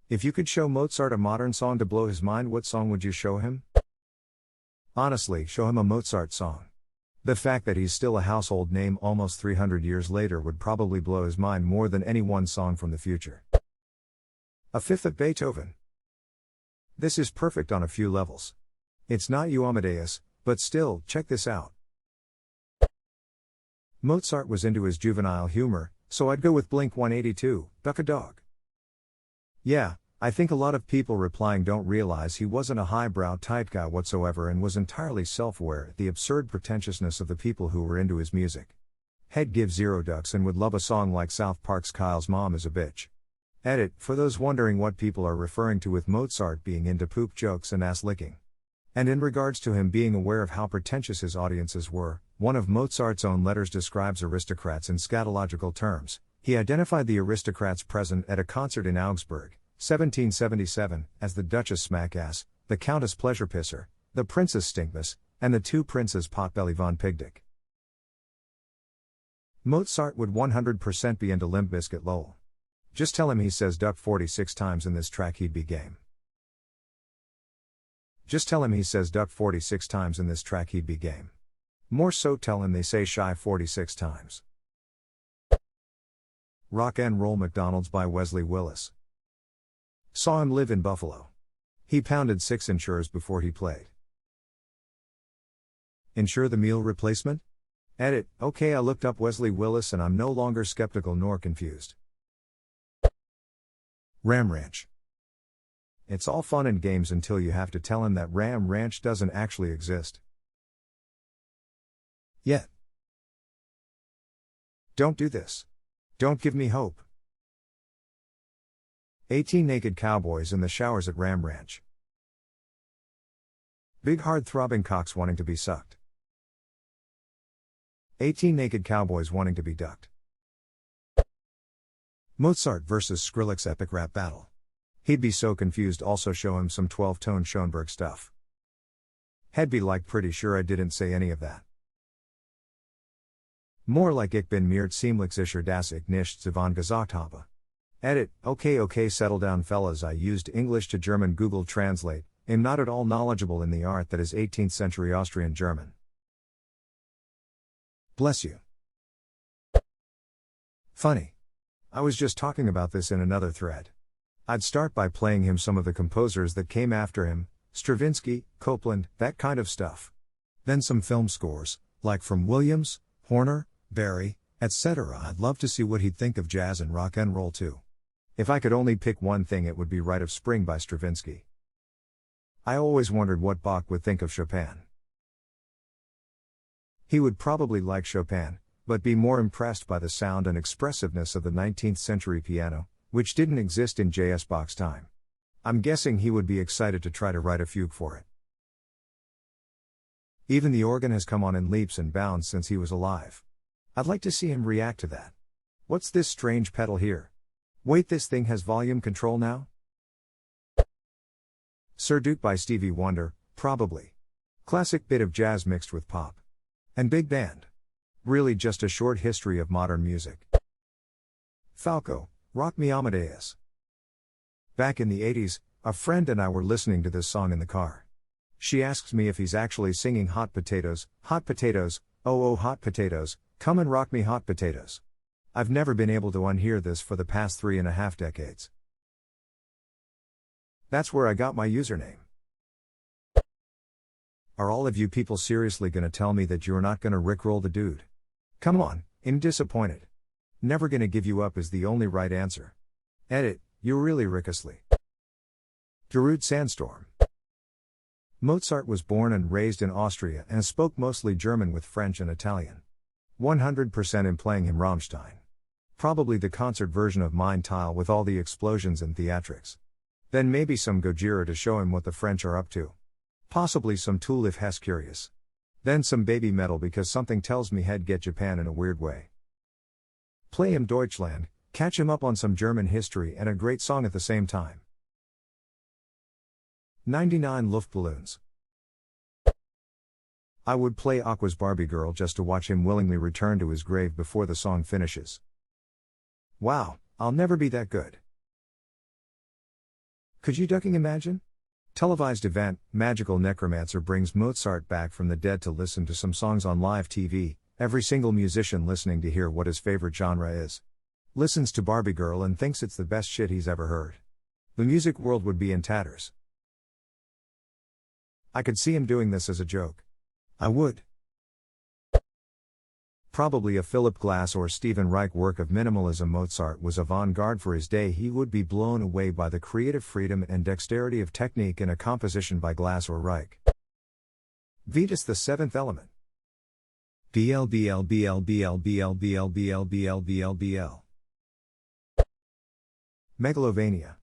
If you could show Mozart a modern song to blow his mind, what song would you show him? Honestly, show him a Mozart song. The fact that he's still a household name almost 300 years later would probably blow his mind more than any one song from the future. A fifth of Beethoven. This is perfect on a few levels. It's not you Amadeus, but still, check this out. Mozart was into his juvenile humor, so I'd go with Blink-182, Duck a Dog. Yeah, I think a lot of people replying don't realize he wasn't a highbrow type guy whatsoever and was entirely self-aware at the absurd pretentiousness of the people who were into his music. He'd give zero ducks and would love a song like South Park's Kyle's Mom is a Bitch. Edit, for those wondering what people are referring to with Mozart being into poop jokes and ass licking. And in regards to him being aware of how pretentious his audiences were, one of Mozart's own letters describes aristocrats in scatological terms. He identified the aristocrats present at a concert in Augsburg, 1777, as the Duchess Smackass, the Countess Pleasurepisser, the Princess Stinkmas, and the two Princes Potbelly von Pigdick. Mozart would 100% be into Limp Bizkit lol. Just tell him he says duck 46 times in this track, he'd be game. Just tell him he says duck 46 times in this track, he'd be game. More so, tell him they say shy 46 times. Rock and Roll McDonald's by Wesley Willis. Saw him live in Buffalo. He pounded 6 Ensures before he played. Ensure the meal replacement? Edit, okay, I looked up Wesley Willis and I'm no longer skeptical nor confused. Ram Ranch. It's all fun and games until you have to tell him that Ram Ranch doesn't actually exist. Yet. Don't do this. Don't give me hope. 18 naked cowboys in the showers at Ram Ranch. Big hard throbbing cocks wanting to be sucked. 18 naked cowboys wanting to be ducked. Mozart vs. Skrillex epic rap battle. He'd be so confused, also show him some 12-tone Schoenberg stuff. He'd be like, pretty sure I didn't say any of that. More like ich bin mir ziemlich sicher dass ich nichts davon gesagt habe. Edit, okay settle down fellas, I used English to German Google Translate, am not at all knowledgeable in the art that is 18th century Austrian German. Bless you. Funny. I was just talking about this in another thread. I'd start by playing him some of the composers that came after him, Stravinsky, Copland, that kind of stuff. Then some film scores, like from Williams, Horner, Barry, etc. I'd love to see what he'd think of jazz and rock and roll too. If I could only pick one thing, it would be Rite of Spring by Stravinsky. I always wondered what Bach would think of Chopin. He would probably like Chopin, but be more impressed by the sound and expressiveness of the 19th century piano, which didn't exist in J.S. Bach's time. I'm guessing he would be excited to try to write a fugue for it. Even the organ has come on in leaps and bounds since he was alive. I'd like to see him react to that. What's this strange pedal here? Wait, this thing has volume control now? Sir Duke by Stevie Wonder, probably. Classic bit of jazz mixed with pop. And big band. Really just a short history of modern music. Falco, Rock Me Amadeus. Back in the 80s, a friend and I were listening to this song in the car. She asks me if he's actually singing hot potatoes, oh hot potatoes, come and rock me hot potatoes. I've never been able to unhear this for the past 3.5 decades. That's where I got my username. Are all of you people seriously gonna tell me that you're not gonna rickroll the dude? Come on, I'm disappointed. Never gonna give you up is the only right answer. Edit, you really rickously. Darude Sandstorm. Mozart was born and raised in Austria and spoke mostly German with French and Italian. 100% in playing him Rammstein. Probably the concert version of Mein Teil with all the explosions and theatrics. Then maybe some Gojira to show him what the French are up to. Possibly some Tool if Hess curious. Then some baby metal because something tells me he'd get Japan in a weird way. Play him Deutschland, catch him up on some German history and a great song at the same time. 99 Luftballons. I would play Aqua's Barbie Girl just to watch him willingly return to his grave before the song finishes. Wow, I'll never be that good. Could you ducking imagine? Televised event, magical necromancer brings Mozart back from the dead to listen to some songs on live TV, every single musician listening to hear what his favorite genre is. Listens to Barbie Girl and thinks it's the best shit he's ever heard. The music world would be in tatters. I could see him doing this as a joke. I would. Probably a Philip Glass or Stephen Reich work of minimalism. Mozart was avant-garde for his day. He would be blown away by the creative freedom and dexterity of technique in a composition by Glass or Reich. Vetus, the seventh element. BL BL BL BL BL BL BL BL BL BL. Megalovania.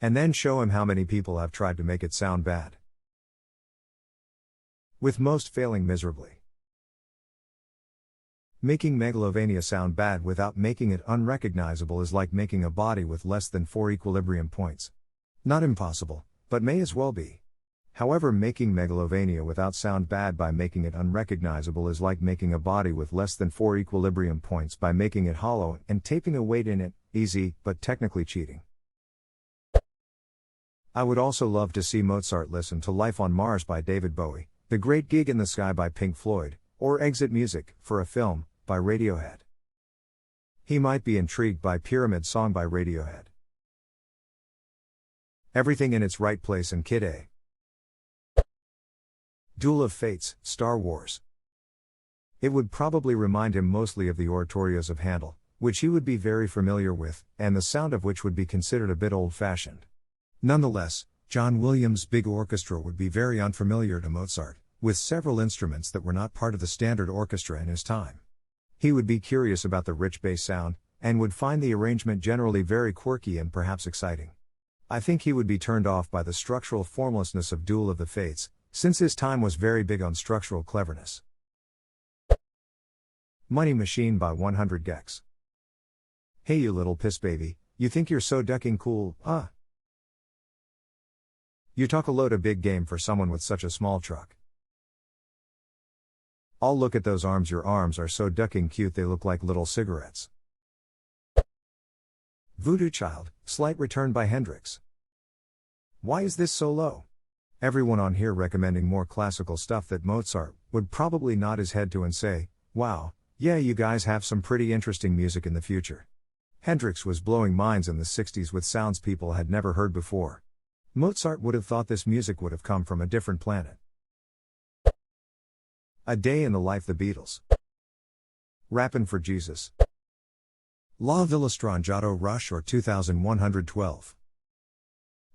And then show him how many people have tried to make it sound bad. With most failing miserably. Making Megalovania sound bad without making it unrecognizable is like making a body with less than 4 equilibrium points. Not impossible, but may as well be. However, making Megalovania without sound bad by making it unrecognizable is like making a body with less than 4 equilibrium points by making it hollow and taping a weight in it, easy, but technically cheating. I would also love to see Mozart listen to Life on Mars by David Bowie, The Great Gig in the Sky by Pink Floyd, or Exit Music, for a Film, by Radiohead. He might be intrigued by Pyramid Song by Radiohead. Everything in its Right Place and Kid A. Duel of Fates, Star Wars. It would probably remind him mostly of the oratorios of Handel, which he would be very familiar with, and the sound of which would be considered a bit old-fashioned. Nonetheless, John Williams' big orchestra would be very unfamiliar to Mozart, with several instruments that were not part of the standard orchestra in his time. He would be curious about the rich bass sound, and would find the arrangement generally very quirky and perhaps exciting. I think he would be turned off by the structural formlessness of Duel of the Fates, since his time was very big on structural cleverness. Money Machine by 100 Gex. Hey you little piss baby, you think you're so ducking cool, huh? You talk a load of big game for someone with such a small truck. I'll look at those arms, your arms are so ducking cute they look like little cigarettes. Voodoo Child, Slight Return by Hendrix. Why is this so low? Everyone on here recommending more classical stuff that Mozart would probably nod his head to and say, wow, yeah you guys have some pretty interesting music in the future. Hendrix was blowing minds in the 60s with sounds people had never heard before. Mozart would have thought this music would have come from a different planet. A Day in the Life, the Beatles. Rappin' for Jesus. La Villa Strangiato Rush or 2112.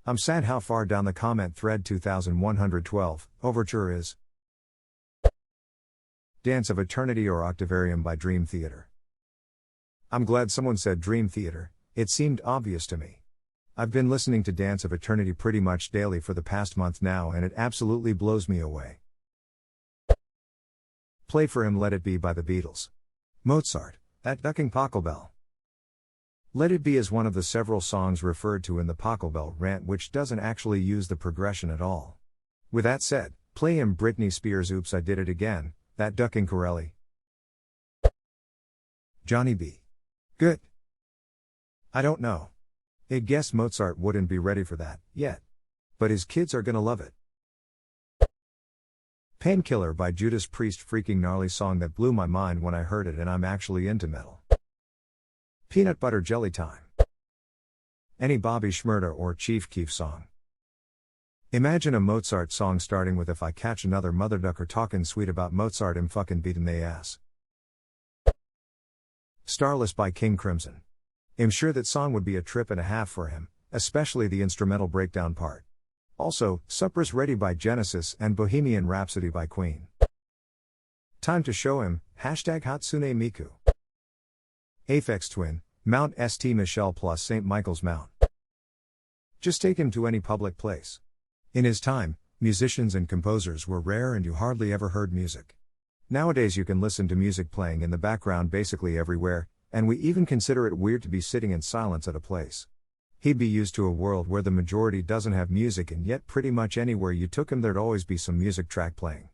I'm sad how far down the comment thread 2112 Overture is. Dance of Eternity or Octavarium by Dream Theater. I'm glad someone said Dream Theater, it seemed obvious to me. I've been listening to Dance of Eternity pretty much daily for the past month now and it absolutely blows me away. Play for Him Let It Be by the Beatles. Mozart, that ducking Pachelbel. Let It Be is one of the several songs referred to in the Pachelbel rant which doesn't actually use the progression at all. With that said, play him Britney Spears' Oops I Did It Again, that ducking Corelli. Johnny B. Good. I don't know. I guess Mozart wouldn't be ready for that, yet. But his kids are gonna love it. Painkiller by Judas Priest, freaking gnarly song that blew my mind when I heard it and I'm actually into metal. Peanut Butter Jelly Time. Any Bobby Shmurda or Chief Keef song. Imagine a Mozart song starting with If I Catch Another Mother Ducker talkin' sweet about Mozart I'm fucking beatin' they ass. Starless by King Crimson. I'm sure that song would be a trip and a half for him, especially the instrumental breakdown part. Also, Supper's Ready by Genesis and Bohemian Rhapsody by Queen. Time to Show Him, hashtag Hatsune Miku. Aphex Twin, Mount St. Michel plus St. Michael's Mount. Just take him to any public place. In his time, musicians and composers were rare and you hardly ever heard music. Nowadays you can listen to music playing in the background basically everywhere, and we even consider it weird to be sitting in silence at a place. He'd be used to a world where the majority doesn't have music and yet pretty much anywhere you took him there'd always be some music track playing.